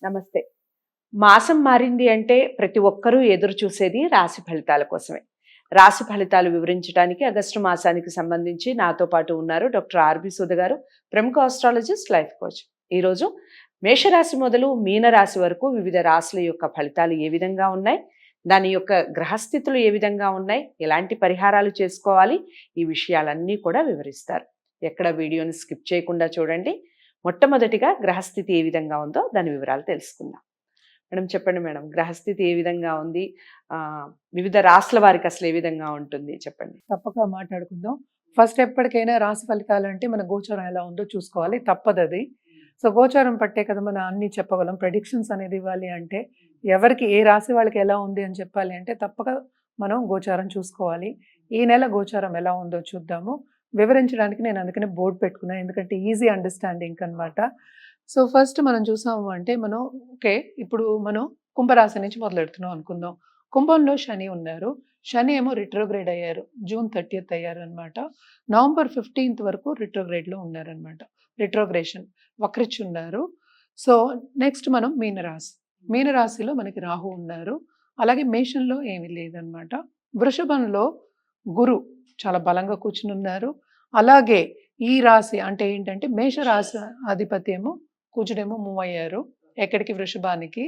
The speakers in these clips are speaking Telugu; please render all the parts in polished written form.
నమస్తే. మాసం మారింది అంటే ప్రతి ఒక్కరూ ఎదురు చూసేది రాశి ఫలితాల కోసమే. రాశి ఫలితాలు వివరించడానికి ఆగస్టు మాసానికి సంబంధించి నాతో పాటు ఉన్నారు డాక్టర్ ఆర్‌బి సుధ గారు, ప్రముఖ ఆస్ట్రాలజిస్ట్, లైఫ్ కోచ్. ఈరోజు మేషరాశి మొదలు మీనరాశి వరకు వివిధ రాశుల యొక్క ఫలితాలు ఏ విధంగా ఉన్నాయి? దాని యొక్క గ్రహస్థితులు ఏ విధంగా ఉన్నాయి? ఎలాంటి పరిహారాలు చేసుకోవాలి? ఈ విషయాలన్నీ కూడా వివరిస్తారు. ఎక్కడ వీడియోని స్కిప్ చేయకుండా చూడండి. మొట్టమొదటిగా గ్రహస్థితి ఏ విధంగా ఉందో దాని వివరాలు తెలుసుకుందాం. మేడం చెప్పండి మేడం. గ్రహస్థితి ఏ విధంగా ఉంది? వివిధ రాశుల వారికి అసలు ఏ విధంగా ఉంటుంది చెప్పండి. తప్పక మాట్లాడుకుందాం. ఫస్ట్ ఎప్పటికైనా రాశి ఫలితాలు అంటే మన గోచారం ఎలా ఉందో చూసుకోవాలి, తప్పదది. సో గోచారం పట్టే కదా మనం అన్ని చెప్పగలం. ప్రెడిక్షన్స్ అనేది ఇవ్వాలి అంటే ఎవరికి ఏ రాశి వాళ్ళకి ఎలా ఉంది అని చెప్పాలి అంటే తప్పక మనం గోచారం చూసుకోవాలి. ఈ నెల గోచారం ఎలా ఉందో చూద్దాము. వివరించడానికి నేను అందుకనే బోర్డు పెట్టుకున్నాను, ఎందుకంటే ఈజీ అండర్స్టాండింగ్ అనమాట. సో ఫస్ట్ మనం చూసాము అంటే ఇప్పుడు మనం కుంభరాశి నుంచి మొదలెడుతున్నాం అనుకుందాం. కుంభంలో శని ఉన్నారు. శని ఏమో రిట్రోగ్రేడ్ అయ్యారు, జూన్ 30th అయ్యారు అనమాట. నవంబర్ 15th వరకు రిట్రోగ్రేడ్లో ఉన్నారనమాట. రిట్రోగ్రేషన్ వక్రించి ఉన్నారు. సో నెక్స్ట్ మనం మీనరాశి. మీనరాశిలో మనకి రాహు ఉన్నారు. అలాగే మేషంలో ఏమీ లేదనమాట. వృషభంలో గురు చాలా బలంగా కూర్చుని ఉన్నారు. అలాగే ఈ రాశి అంటే ఏంటంటే మేషరాశి అధిపతి ఏమో కుజుడేమో మూవ్ అయ్యారు ఎక్కడికి? వృషభానికి.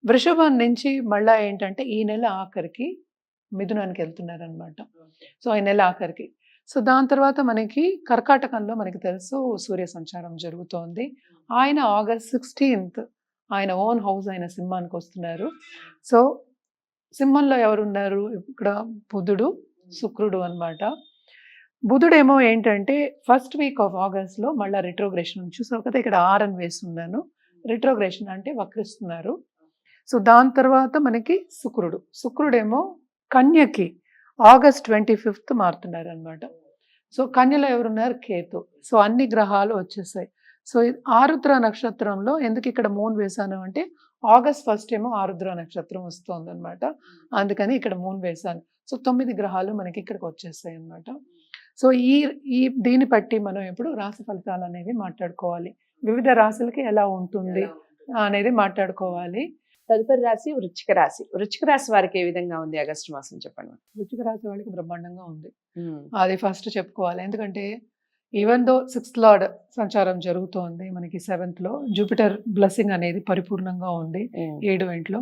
వృషభం నుంచి మళ్ళా ఏంటంటే ఈ నెల ఆఖరికి మిథునానికి వెళ్తున్నారనమాట. సో ఈ నెల ఆఖరికి. సో దాని తర్వాత మనకి కర్కాటకంలో మనకి తెలుసు సూర్య సంచారం జరుగుతోంది. ఆయన ఆగస్ట్ 16th ఆయన ఓన్ హౌస్ అయిన సింహానికి వస్తున్నారు. సో సింహంలో ఎవరున్నారు? ఇక్కడ బుధుడు, శుక్రుడు అనమాట. బుధుడేమో ఏంటంటే ఫస్ట్ వీక్ ఆఫ్ ఆగస్ట్లో మళ్ళీ రిట్రోగ్రేషన్ చూసావు కదా, ఇక్కడ ఆర్ అని వేస్తున్నాను. రిట్రోగ్రేషన్ అంటే వక్రిస్తున్నారు. సో దాని తర్వాత మనకి శుక్రుడేమో కన్యకి ఆగస్ట్ 25th మారుతున్నారు అనమాట. సో కన్యలో ఎవరున్నారు? కేతు. సో అన్ని గ్రహాలు వచ్చేసాయి. సో ఆరుద్ర నక్షత్రంలో ఎందుకు ఇక్కడ మూన్ వేశాను అంటే ఆగస్ట్ 1st ఏమో ఆరుద్ర నక్షత్రం వస్తుంది అనమాట. అందుకని ఇక్కడ మూన్ వేశాను. సో 9 గ్రహాలు మనకి ఇక్కడికి వచ్చేస్తాయి అనమాట. సో ఈ ఈ దీన్ని బట్టి మనం ఇప్పుడు రాశి ఫలితాలు అనేవి మాట్లాడుకోవాలి. వివిధ రాశులకి ఎలా ఉంటుంది అనేది మాట్లాడుకోవాలి. తదుపరి రాశి వృశ్చిక రాశి. వృశ్చిక రాశి వారికి ఏ విధంగా ఉంది ఆగస్టు మాసం చెప్పండి. వృశ్చిక రాశి వాళ్ళకి బ్రహ్మాండంగా ఉంది. అది ఫస్ట్ చెప్పుకోవాలి. ఎందుకంటే ఈవెన్ దో 6th లార్డ్ సంచారం జరుగుతోంది మనకి 7th లో. జూపిటర్ బ్లెస్సింగ్ అనేది పరిపూర్ణంగా ఉంది 7వ ఇంట్లో.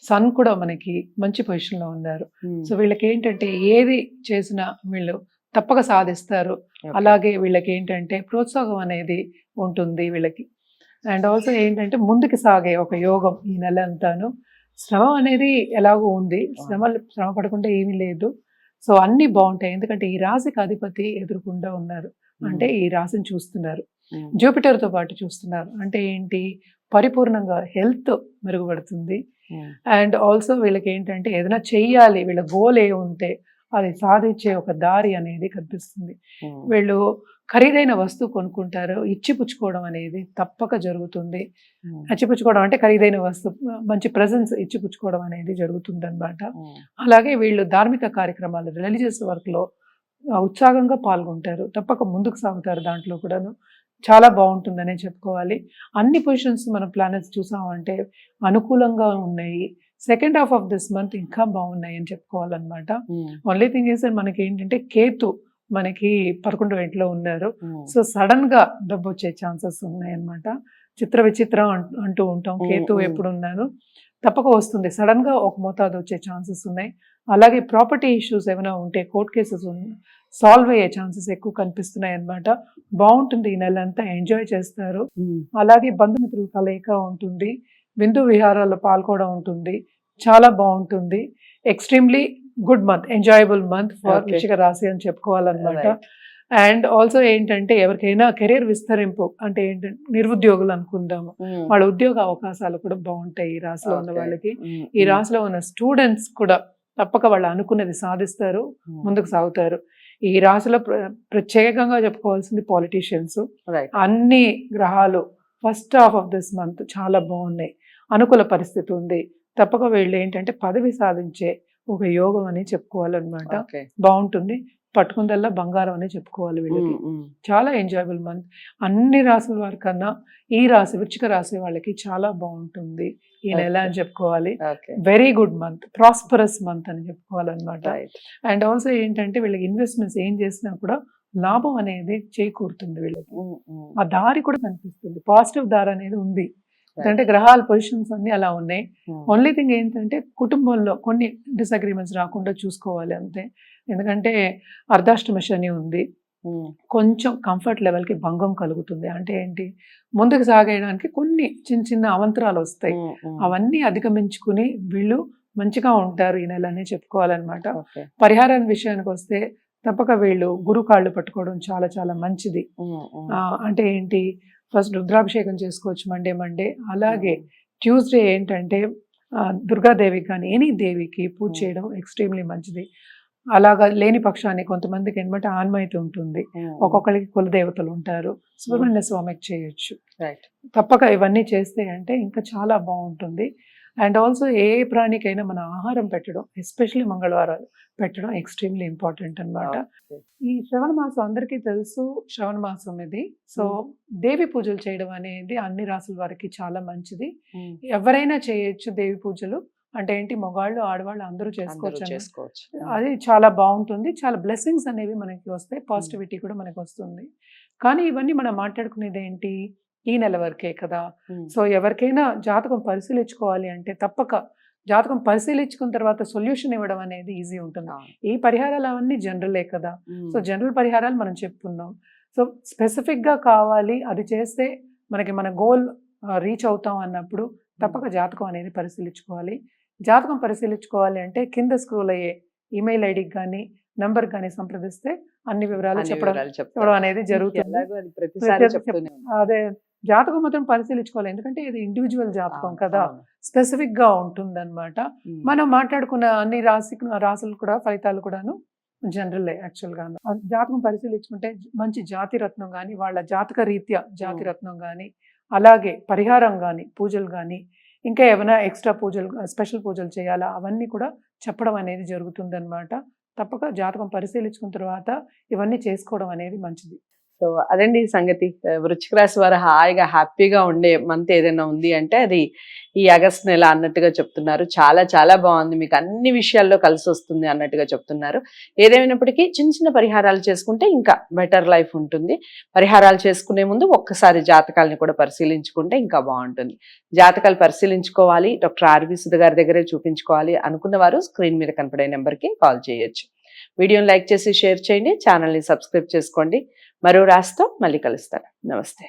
సన్ కూడా మనకి మంచి పొజిషన్ లో ఉన్నారు. సో వీళ్ళకి ఏంటంటే ఏది చేసినా వీళ్ళు తప్పక సాధిస్తారు. అలాగే వీళ్ళకి ఏంటంటే ప్రోత్సాహం అనేది ఉంటుంది వీళ్ళకి. అండ్ ఆల్సో ఏంటంటే ముందుకు సాగే ఒక యోగం ఈ నెల అంతాను. శ్రమ అనేది ఎలాగో ఉంది, శ్రమ పడకుండా ఏమీ లేదు. సో అన్నీ బాగుంటాయి. ఎందుకంటే ఈ రాశికి అధిపతి ఎదురుకుండా ఉన్నారు, అంటే ఈ రాశిని చూస్తున్నారు, జూపిటర్తో పాటు చూస్తున్నారు. అంటే ఏంటి? పరిపూర్ణంగా హెల్త్ మెరుగుపడుతుంది. అండ్ ఆల్సో వీళ్ళకి ఏంటంటే ఏదైనా చెయ్యాలి, వీళ్ళ గోల్ ఏ ఉంటే అది సాధించే ఒక దారి అనేది కనిపిస్తుంది. వీళ్ళు ఖరీదైన వస్తువు కొనుక్కుంటారు, ఇచ్చిపుచ్చుకోవడం అనేది తప్పక జరుగుతుంది. ఇచ్చిపుచ్చుకోవడం అంటే ఖరీదైన వస్తువు, మంచి ప్రెజెన్స్ ఇచ్చిపుచ్చుకోవడం అనేది జరుగుతుంది అనమాట. అలాగే వీళ్ళు ధార్మిక కార్యక్రమాలు, రిలీజియస్ వర్క్లో ఉత్సాహంగా పాల్గొంటారు, తప్పక ముందుకు సాగుతారు. దాంట్లో కూడాను చాలా బాగుంటుందనే చెప్పుకోవాలి. అన్ని పొజిషన్స్ మనం ప్లానెట్స్ చూసామంటే అనుకూలంగా ఉన్నాయి. Second half of this month ఇంకా బాగున్నాయి అని చెప్పుకోవాలన్నమాట. ఓన్లీ థింగ్ ఈస్ మనకి ఏంటంటే కేతు మనకి 11వ ఇంట్లో ఉన్నారు. సో సడన్ గా డబ్బు వచ్చే ఛాన్సెస్ ఉన్నాయి అన్నమాట. చిత్ర విచిత్రం అంటూ ఉంటాం. కేతు ఎప్పుడు ఉన్నారు తప్పక వస్తుంది, సడన్ గా ఒక మోతాదు వచ్చే ఛాన్సెస్ ఉన్నాయి. అలాగే ప్రాపర్టీ ఇష్యూస్ ఏమైనా ఉంటే కోర్ట్ కేసెస్ సాల్వ్ అయ్యే ఛాన్సెస్ ఎక్కువ కనిపిస్తున్నాయి అన్నమాట. బాగుంటుంది, ఈ నెల అంతా ఎంజాయ్ చేస్తారు. అలాగే బంధుమిత్రుల కలయిక ఉంటుంది, విందు విహారాల్లో పాల్గొనడం ఉంటుంది, చాలా బాగుంటుంది. Extremely good month, enjoyable month for వృశ్చిక రాశి అని చెప్పుకోవాలన్నమాట. అండ్ ఆల్సో ఏంటంటే ఎవరికైనా కెరీర్ విస్తరింపు అంటే ఏంటంటే నిరుద్యోగులు అనుకుందాము, వాళ్ళ ఉద్యోగ అవకాశాలు కూడా బాగుంటాయి ఈ రాశిలో ఉన్న వాళ్ళకి. ఈ రాశిలో ఉన్న స్టూడెంట్స్ కూడా తప్పక వాళ్ళు అనుకున్నది సాధిస్తారు, ముందుకు సాగుతారు. ఈ రాశిలో ప్రత్యేకంగా చెప్పుకోవాల్సింది పాలిటీషియన్స్. అన్ని గ్రహాలు first half of this month చాలా బాగున్నాయి, అనుకూల పరిస్థితి ఉంది. తప్పక వీళ్ళు ఏంటంటే పదవి సాధించే ఒక యోగం అని చెప్పుకోవాలన్నమాట. బాగుంటుంది. పట్టుకుందల్లా బంగారం అనే చెప్పుకోవాలి వీళ్ళకి. చాలా ఎంజాయబుల్ మంత్. అన్ని రాసుల వారి కన్నా ఈ రాశి వృశ్చిక రాశి వాళ్ళకి చాలా బాగుంటుంది ఈ నెల అని చెప్పుకోవాలి. Very good month, prosperous month అని చెప్పుకోవాలన్నమాట. అండ్ ఆల్సో ఏంటంటే వీళ్ళకి ఇన్వెస్ట్మెంట్స్ ఏం చేసినా కూడా లాభం అనేది చేకూరుతుంది వీళ్ళకి. ఆ దారి కూడా కనిపిస్తుంది, పాజిటివ్ దారి అనేది ఉంది. అంటే గ్రహాల పొజిషన్స్ అన్ని అలా ఉన్నాయి. ఓన్లీ థింగ్ ఏంటంటే కుటుంబంలో కొన్ని డిసగ్రిమెంట్స్ రాకుండా చూసుకోవాలి అంతే. ఎందుకంటే అర్ధాష్టమ శని ఉంది, కొంచెం కంఫర్ట్ లెవెల్కి భంగం కలుగుతుంది. అంటే ఏంటి, ముందుకు సాగేయడానికి కొన్ని చిన్న చిన్న అవంతరాలు వస్తాయి. అవన్నీ అధిగమించుకుని వీళ్ళు మంచిగా ఉంటారు ఈ నెల అని చెప్పుకోవాలన్నమాట. పరిహారం విషయానికి వస్తే తప్పక వీళ్ళు గురు కాళ్ళు పట్టుకోవడం చాలా చాలా మంచిది. అంటే ఏంటి, ఫస్ట్ రుద్రాభిషేకం చేసుకోవచ్చు మండే. అలాగే ట్యూస్డే ఏంటంటే దుర్గాదేవికి కానీ ఎనీ దేవికి పూజ చేయడం ఎక్స్ట్రీమ్లీ మంచిది. అలాగా లేని పక్షాన్ని కొంతమందికి ఏంటంటే ఆన్మైట్ ఉంటుంది, ఒక్కొక్కరికి కులదేవతలు ఉంటారు, సుబ్రహ్మణ్య స్వామికి చేయొచ్చు. తప్పక ఇవన్నీ చేస్తే అంటే ఇంకా చాలా బాగుంటుంది. అండ్ ఆల్సో ఏ ప్రాణికైనా మన ఆహారం పెట్టడం, ఎస్పెషల్లీ మంగళవారాలు పెట్టడం ఎక్స్ట్రీమ్లీ ఇంపార్టెంట్ అన్నమాట. ఈ శ్రవణ మాసం అందరికీ తెలుసు, శ్రవణ మాసం ఇది. సో దేవి పూజలు చేయడం అనేది అన్ని రాసుల వారికి చాలా మంచిది. ఎవరైనా చేయొచ్చు దేవి పూజలు. అంటే ఏంటి, మగవాళ్ళు ఆడవాళ్ళు అందరూ చేసుకోవచ్చు. అది చాలా బాగుంటుంది. చాలా బ్లెస్సింగ్స్ అనేవి మనకి వస్తాయి, పాజిటివిటీ కూడా మనకి వస్తుంది. కానీ ఇవన్నీ మనం మాట్లాడుకునేది ఏంటి, ఈ నెల వరకే కదా. సో ఎవరికైనా జాతకం పరిశీలించుకోవాలి అంటే తప్పక జాతకం పరిశీలించుకున్న తర్వాత సొల్యూషన్ ఇవ్వడం అనేది ఈజీ ఉంటుంది. ఈ పరిహారాలు అవన్నీ జనరలే కదా. సో జనరల్ పరిహారాలు మనం చెప్పుకున్నాం. సో స్పెసిఫిక్గా కావాలి, అది చేస్తే మనకి మన గోల్ రీచ్ అవుతాం అన్నప్పుడు తప్పక జాతకం అనేది పరిశీలించుకోవాలి. జాతకం పరిశీలించుకోవాలి అంటే కింద స్క్రోల్ అయ్యే ఈమెయిల్ ఐడికి కానీ నంబర్ కానీ సంప్రదిస్తే అన్ని వివరాలు చెప్పడం అనేది జరుగుతుంది. అదే జాతకం మాత్రం పరిశీలించుకోవాలి, ఎందుకంటే ఇది ఇండివిజువల్ జాతకం కదా, స్పెసిఫిక్ గా ఉంటుంది అనమాట. మనం మాట్లాడుకున్న అన్ని రాసులు కూడా ఫలితాలు కూడాను జనరల్ యాక్చువల్ గా. జాతకం పరిశీలించుకుంటే మంచి జాతి రత్నం కానీ, వాళ్ళ జాతక రీత్యా జాతి రత్నం కానీ, అలాగే పరిహారం కానీ, పూజలు కానీ, ఇంకా ఏమైనా ఎక్స్ట్రా పూజలు, స్పెషల్ పూజలు చేయాలా, అవన్నీ కూడా చెప్పడం అనేది జరుగుతుంది అనమాట. తప్పక జాతకం పరిశీలించుకున్న తర్వాత ఇవన్నీ చేసుకోవడం అనేది మంచిది. సో అదండి సంగతి. వృశ్చిక రాశి వారు హాయిగా హ్యాపీగా ఉండే మంత్ ఏదైనా ఉంది అంటే అది ఈ ఆగస్ట్ నెల అన్నట్టుగా చెప్తున్నారు. చాలా చాలా బాగుంది, మీకు అన్ని విషయాల్లో కలిసి వస్తుంది అన్నట్టుగా చెప్తున్నారు. ఏదేమైనప్పటికీ చిన్న చిన్న పరిహారాలు చేసుకుంటే ఇంకా బెటర్ లైఫ్ ఉంటుంది. పరిహారాలు చేసుకునే ముందు ఒక్కసారి జాతకాలని కూడా పరిశీలించుకుంటే ఇంకా బాగుంటుంది. జాతకాలు పరిశీలించుకోవాలి, డాక్టర్ ఆర్వి సుధ గారి దగ్గరే చూపించుకోవాలి అనుకున్న వారు స్క్రీన్ మీద కనపడే నెంబర్కి కాల్ చేయొచ్చు. వీడియోని లైక్ చేసి షేర్ చేయండి, ఛానల్ని సబ్స్క్రైబ్ చేసుకోండి. మరో రాశితో మళ్ళీ కలుస్తాను. నమస్తే.